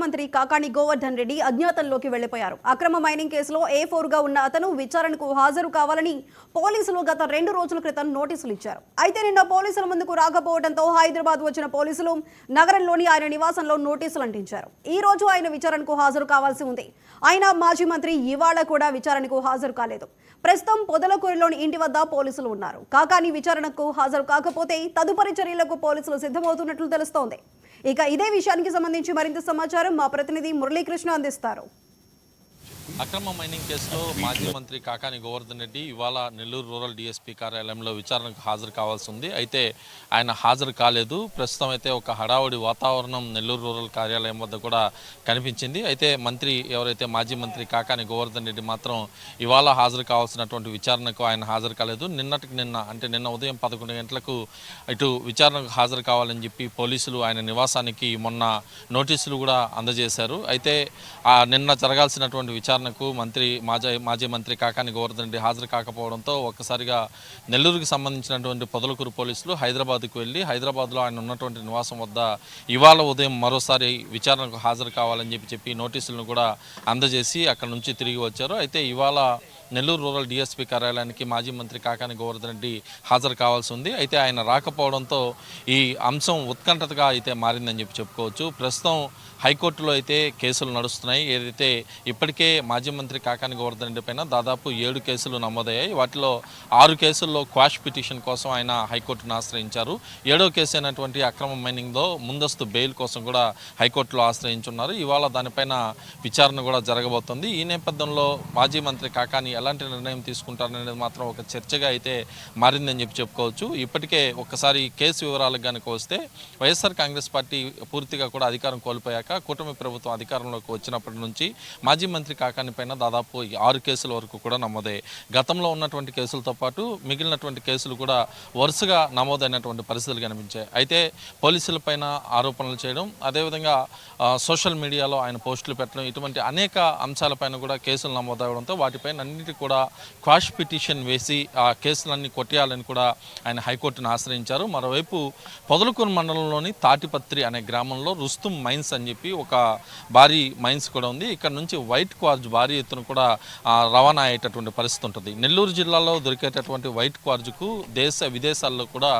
మంత్రి కాకాని గోవర్ధన్ రెడ్డి అజ్ఞాతంలోకి వెళ్లిపోయారు. అక్రమ మైనింగ్ కేసులో A4 గా ఉన్న అతను విచారణకు హాజరు కావాలని పోలీసులు గత 2 రోజుల క్రితం నోటీసులు ఇచ్చారు. అయితే నిన్న పోలీసుల ముందుకు రాకపోవడంతో హైదరాబాద్ వచ్చిన పోలీసులు నగరంలోని ఆయన నివాసంలో నోటీసులు అంటించారు. ఈ రోజు ఆయన విచారణకు హాజరు కావాల్సి ఉంది. ఆయన మాజీ మంత్రి ఇవాళ కూడా విచారణకు హాజరు కాలేదు. ప్రస్తుతం పొదలకూరులోని ఇంటి వద్ద పోలీసులు ఉన్నారు. కాకాని విచారణకు హాజరు కాకపోతే తదుపరి చర్యలకు పోలీసులు సిద్ధమవుతున్నట్లు తెలుస్తోంది. ఇక ఇదే విషయానికి సంబంధించి మరింత సమాచారం మా ప్రతినిధి మురళీకృష్ణ అందిస్తారు. అక్రమ మైనింగ్ కేసులో మాజీ మంత్రి కాకాని గోవర్ధన్ రెడ్డి ఇవాళ నెల్లూరు రూరల్ డీఎస్పీ కార్యాలయంలో విచారణకు హాజరు కావాల్సి ఉంది. అయితే ఆయన హాజరు కాలేదు. ప్రస్తుతం అయితే ఒక హడావుడి వాతావరణం నెల్లూరు రూరల్ కార్యాలయం వద్ద కూడా కనిపించింది. అయితే మంత్రి ఎవరైతే మాజీ మంత్రి కాకాని గోవర్ధన్ రెడ్డి మాత్రం ఇవాళ హాజరు కావాల్సినటువంటి విచారణకు ఆయన హాజరు కాలేదు. నిన్న ఉదయం 11 గంటలకు ఇటు విచారణకు హాజరు కావాలని చెప్పి పోలీసులు ఆయన నివాసానికి మొన్న నోటీసులు కూడా అందజేశారు. అయితే నిన్న జరగాల్సినటువంటి విచారణకు మాజీ మంత్రి కాకాని గోవర్ధన్ రెడ్డి హాజరు కాకపోవడంతో ఒక్కసారిగా నెల్లూరుకి సంబంధించినటువంటి పొదలకూరు పోలీసులు హైదరాబాద్కు వెళ్ళి హైదరాబాద్లో ఆయన ఉన్నటువంటి నివాసం వద్ద ఇవాళ ఉదయం మరోసారి విచారణకు హాజరు కావాలని చెప్పి నోటీసులను కూడా అందజేసి అక్కడ నుంచి తిరిగి వచ్చారు. అయితే ఇవాళ నెల్లూరు రూరల్ డీఎస్పీ కార్యాలయానికి మాజీ మంత్రి కాకాని గోవర్ధన్ రెడ్డి హాజరు కావాల్సి ఉంది. అయితే ఆయన రాకపోవడంతో ఈ అంశం ఉత్కంఠతగా అయితే మారిందని చెప్పుకోవచ్చు. ప్రస్తుతం హైకోర్టులో అయితే కేసులు నడుస్తున్నాయి. ఏదైతే ఇప్పటికే మాజీ మంత్రి కాకాని గోవర్ధన్ రెడ్డి పైన దాదాపు 7 కేసులు నమోదయ్యాయి. వాటిలో 6 కేసుల్లో క్వాష్ పిటిషన్ కోసం ఆయన హైకోర్టును ఆశ్రయించారు. 7వ కేసు అయినటువంటి అక్రమ మైనింగ్లో ముందస్తు బెయిల్ కోసం కూడా హైకోర్టులో ఆశ్రయించున్నారు. ఇవాళ దానిపైన విచారణ కూడా జరగబోతోంది. ఈ నేపథ్యంలో మాజీ మంత్రి కాకాని ఎలాంటి నిర్ణయం తీసుకుంటారనేది మాత్రం ఒక చర్చగా అయితే మారిందని చెప్పుకోవచ్చు. ఇప్పటికే ఒక్కసారి కేసు వివరాలకు కనుక వస్తే వైఎస్ఆర్ కాంగ్రెస్ పార్టీ పూర్తిగా కూడా అధికారం కోల్పోయాక కూటమి ప్రభుత్వం అధికారంలోకి వచ్చినప్పటి నుంచి మాజీ మంత్రి కాకాని పైన దాదాపు 6 కేసుల వరకు కూడా నమోదయ్యాయి. గతంలో ఉన్నటువంటి కేసులతో పాటు మిగిలినటువంటి కేసులు కూడా వరుసగా నమోదైనటువంటి పరిస్థితులు కనిపించాయి. అయితే పోలీసుల పైన ఆరోపణలు చేయడం, అదేవిధంగా సోషల్ మీడియాలో ఆయన పోస్టులు పెట్టడం, ఇటువంటి అనేక అంశాలపైన కూడా కేసులు నమోదవడంతో వాటిపైన అన్నిటి కూడా క్వాష్ పిటిషన్ వేసి ఆ కేసులన్నీ కొట్టేయాలని కూడా ఆయన హైకోర్టును ఆశ్రయించారు. మరోవైపు పొదలకూరు మండలంలోని తాటిపత్రి అనే గ్రామంలో రుస్తుం మైన్స్ అని చెప్పి ఒక భారీ మైన్స్ కూడా ఉంది. ఇక్కడ నుంచి వైట్ క్వార్జ్ భారీ ఎత్తున కూడా రవాణా అయ్యేటటువంటి పరిస్థితి ఉంటుంది. నెల్లూరు జిల్లాలో దొరికేటటువంటి వైట్ క్వార్జ్కు దేశ విదేశాల్లో కూడా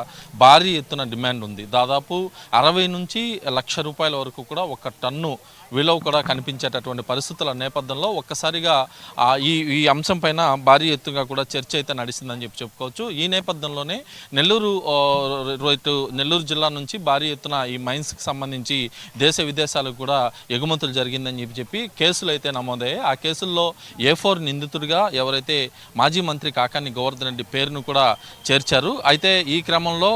భారీ ఎత్తున డిమాండ్ ఉంది. దాదాపు 60 నుంచి ₹1,00,000 వరకు కూడా ఒక టన్ను విలువ కూడా కనిపించేటటువంటి పరిస్థితుల నేపథ్యంలో ఒక్కసారిగా ఈ అంశం పైన భారీ ఎత్తుగా కూడా చర్చ అయితే నడిచిందని చెప్పుకోవచ్చు. ఈ నేపథ్యంలోనే నెల్లూరు జిల్లా నుంచి భారీ ఎత్తున ఈ మైన్స్కి సంబంధించి దేశ విదేశాలకు కూడా ఎగుమతులు జరిగిందని చెప్పి కేసులు అయితే నమోదయ్యాయి. ఆ కేసుల్లో A4 నిందితుడిగా ఎవరైతే మాజీ మంత్రి కాకాని గోవర్ధన్ రెడ్డి పేరును కూడా చేర్చారు. అయితే ఈ క్రమంలో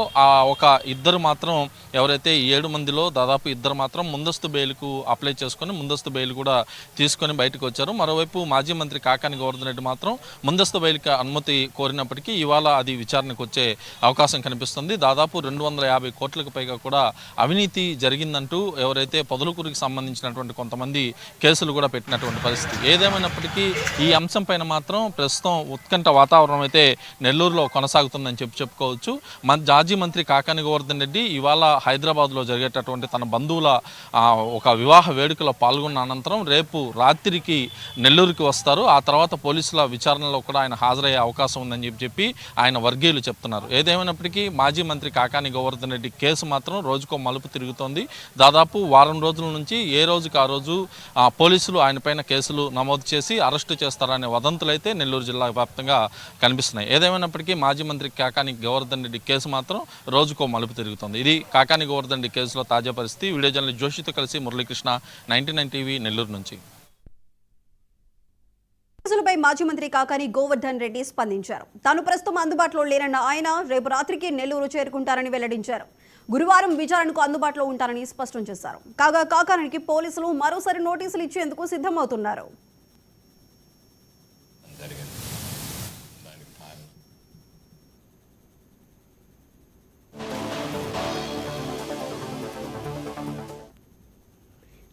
ఒక ఇద్దరు మాత్రం ఎవరైతే 7 మందిలో దాదాపు 2 మాత్రం ముందస్తు బెయిల్కు అప్లై చేసుకొని ముందస్తు బెయిల్ కూడా తీసుకొని బయటకు వచ్చారు. మరోవైపు మాజీ మంత్రి కాకాని గోవర్ధన్ రెడ్డి మాత్రం ముందస్తు బెయిల్కి అనుమతి కోరినప్పటికీ ఇవాళ అది విచారణకు వచ్చే అవకాశం కనిపిస్తుంది. దాదాపు 250 కోట్లకు పైగా కూడా అవినీతి జరిగిందంటూ ఎవరైతే పొదలకూరుకి సంబంధించినటువంటి కొంతమంది కేసులు కూడా పెట్టినటువంటి పరిస్థితి. ఏదేమైనప్పటికీ ఈ అంశం పైన మాత్రం ప్రస్తుతం ఉత్కంఠ వాతావరణం అయితే నెల్లూరులో కొనసాగుతుందని చెప్పుకోవచ్చు. మాజీ మంత్రి కాకాని గోవర్ధన్ రెడ్డి ఇవాళ హైదరాబాద్లో జరిగేటటువంటి తన బంధువుల ఒక వివాహ వేడుకలో పాల్గొన్న అనంతరం రేపు రాత్రికి నెల్లూరుకి వస్తారు. ఆ తర్వాత పోలీసుల విచారణలో కూడా ఆయన హాజరయ్యే అవకాశం ఉందని చెప్పి ఆయన వర్గీయులు చెప్తున్నారు. ఏదేమైనప్పటికీ మాజీ మంత్రి కాకాని గోవర్ధన్ రెడ్డి కేసు మాత్రం రోజుకో మలుపు తిరుగుతోంది. దాదాపు వారం రోజుల నుంచి ఏ రోజుకి ఆ రోజు పోలీసులు ఆయన పైన కేసులు నమోదు చేసి అరెస్టు చేస్తారనే వదంతులు అయితే నెల్లూరు జిల్లా వ్యాప్తంగా కనిపిస్తున్నాయి. ఏదేమైనప్పటికీ మాజీ మంత్రి కాకాని గోవర్ధన్ రెడ్డి కేసు మాత్రం రోజుకో మలుపు తిరుగుతోంది. ఇది కాకాని గోవర్ధన్ రెడ్డి కేసులో తాజా పరిస్థితి. వీడియో జర్నలిస్ట్ జోషితో కలిసి మురళీకృష్ణ, 99 టీవీ, నెల్లూరు నుంచి. కేసులపై మాజీ మంత్రి కాకాని గోవర్ధన్ రెడ్డి స్పందించారు. తాను ప్రస్తుతం అందుబాటులో లేనన్న ఆయన రేపు రాత్రికి నెల్లూరు చేరుకుంటారని వెల్లడించారు. గురువారం విచారణకు అందుబాటులో ఉంటారని స్పష్టం చేశారు. కాగా కాకానికి పోలీసులు మరోసారి నోటీసులు ఇచ్చేందుకు సిద్ధమవుతున్నారు.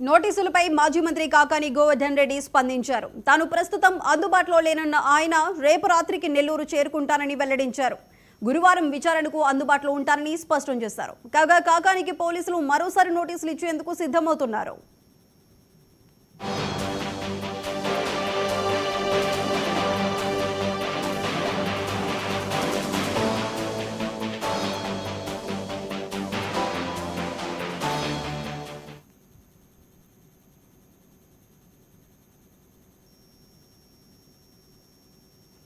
నోటీసులపై మాజీ మంత్రి కాకాని గోవర్ధన్ రెడ్డి స్పందించారు. తాను ప్రస్తుతం అందుబాటులో లేనన్న ఆయన రేపు రాత్రికి నెల్లూరు చేరుకుంటానని వెల్లడించారు. గురువారం విచారణకు అందుబాటులో ఉంటారని స్పష్టం చేశారు. కాగా కాకానికి పోలీసులు మరోసారి నోటీసులు ఇచ్చేందుకు సిద్ధమవుతున్నారు.